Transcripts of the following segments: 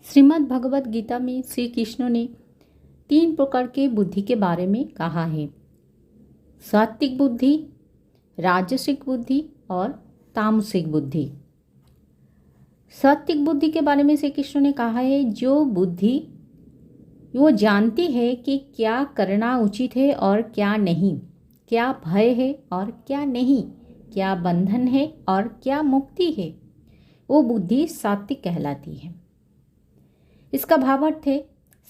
श्रीमद् भगवत गीता में श्री कृष्ण ने 3 प्रकार के बुद्धि के बारे में कहा है। सात्विक बुद्धि, राजसिक बुद्धि और तामसिक बुद्धि। सात्विक बुद्धि के बारे में श्री कृष्ण ने कहा है, जो बुद्धि वो जानती है कि क्या करना उचित है और क्या नहीं, क्या भय है और क्या नहीं, क्या बंधन है और क्या मुक्ति है, वो बुद्धि सात्विक कहलाती है। इसका भावार्थ है,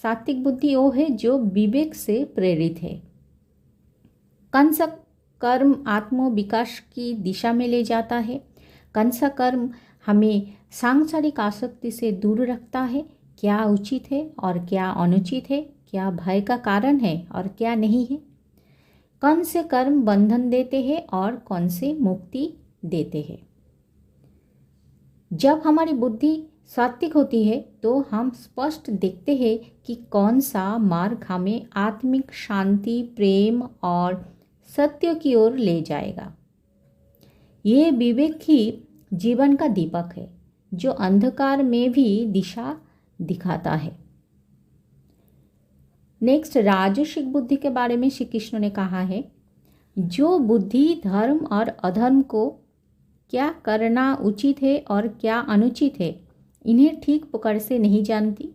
सात्विक बुद्धि वो है जो विवेक से प्रेरित है। कंस कर्म आत्म विकास की दिशा में ले जाता है। कंस कर्म हमें सांसारिक आसक्ति से दूर रखता है। क्या उचित है और क्या अनुचित है, क्या भय का कारण है और क्या नहीं है। कौन से कर्म बंधन देते हैं और कौन से मुक्ति देते हैं। जब हमारी बुद्धि सात्विक होती है तो हम स्पष्ट देखते हैं कि कौन सा मार्ग हमें आत्मिक शांति, प्रेम और सत्य की ओर ले जाएगा। ये विवेक ही जीवन का दीपक है जो अंधकार में भी दिशा दिखाता है। नेक्स्ट, राजसिक बुद्धि के बारे में श्री कृष्ण ने कहा है, जो बुद्धि धर्म और अधर्म को, क्या करना उचित है और क्या अनुचित है, इन्हें ठीक प्रकार से नहीं जानती,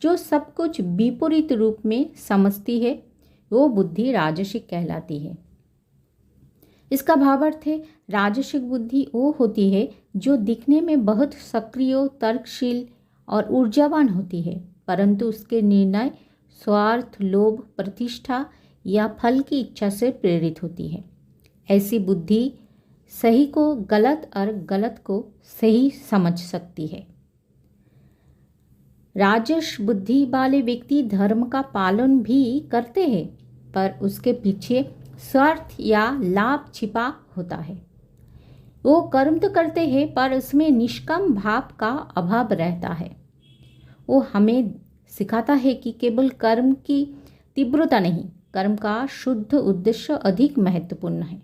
जो सब कुछ विपरीत रूप में समझती है, वो बुद्धि राजसिक कहलाती है। इसका भावार्थ है, राजसिक बुद्धि वो होती है जो दिखने में बहुत सक्रिय, तर्कशील और ऊर्जावान होती है, परंतु उसके निर्णय स्वार्थ, लोभ, प्रतिष्ठा या फल की इच्छा से प्रेरित होती है। ऐसी बुद्धि सही को गलत और गलत को सही समझ सकती है। राजस बुद्धि वाले व्यक्ति धर्म का पालन भी करते हैं, पर उसके पीछे स्वार्थ या लाभ छिपा होता है। वो कर्म तो करते हैं पर उसमें निष्काम भाव का अभाव रहता है। वो हमें सिखाता है कि केवल कर्म की तीव्रता नहीं, कर्म का शुद्ध उद्देश्य अधिक महत्वपूर्ण है।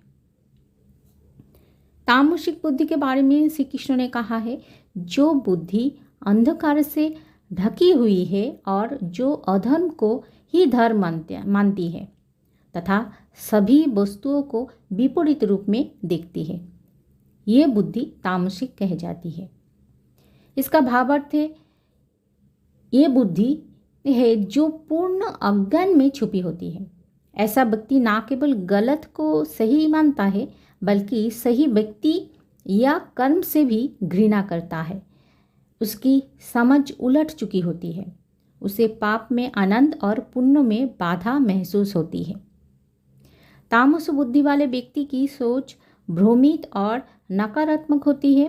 तामसिक बुद्धि के बारे में श्री कृष्ण ने कहा है, जो बुद्धि अंधकार से ढकी हुई है और जो अधर्म को ही धर्म मानती है तथा सभी वस्तुओं को विपरीत रूप में देखती है, ये बुद्धि तामसिक कह जाती है। इसका भावार्थ है, ये बुद्धि है जो पूर्ण अज्ञान में छुपी होती है। ऐसा व्यक्ति ना केवल गलत को सही मानता है बल्कि सही व्यक्ति या कर्म से भी घृणा करता है। उसकी समझ उलट चुकी होती है। उसे पाप में आनंद और पुण्य में बाधा महसूस होती है। तामस बुद्धि वाले व्यक्ति की सोच भ्रमित और नकारात्मक होती है।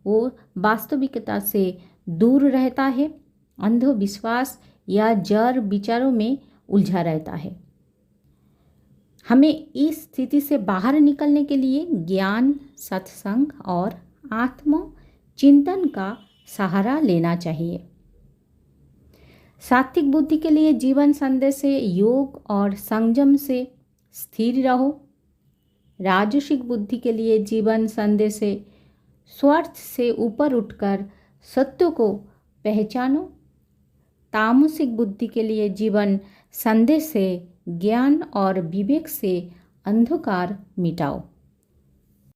वो वास्तविकता से दूर रहता है, अंधविश्वास या जड़ विचारों में उलझा रहता है। हमें इस स्थिति से बाहर निकलने के लिए ज्ञान, सत्संग और आत्म चिंतन का सहारा लेना चाहिए। सात्विक बुद्धि के लिए जीवन संदेश से योग और संयम से स्थिर रहो। राजसिक बुद्धि के लिए जीवन संदेश से स्वार्थ से ऊपर उठकर सत्य को पहचानो। तामसिक बुद्धि के लिए जीवन संदेश से ज्ञान और विवेक से अंधकार मिटाओ।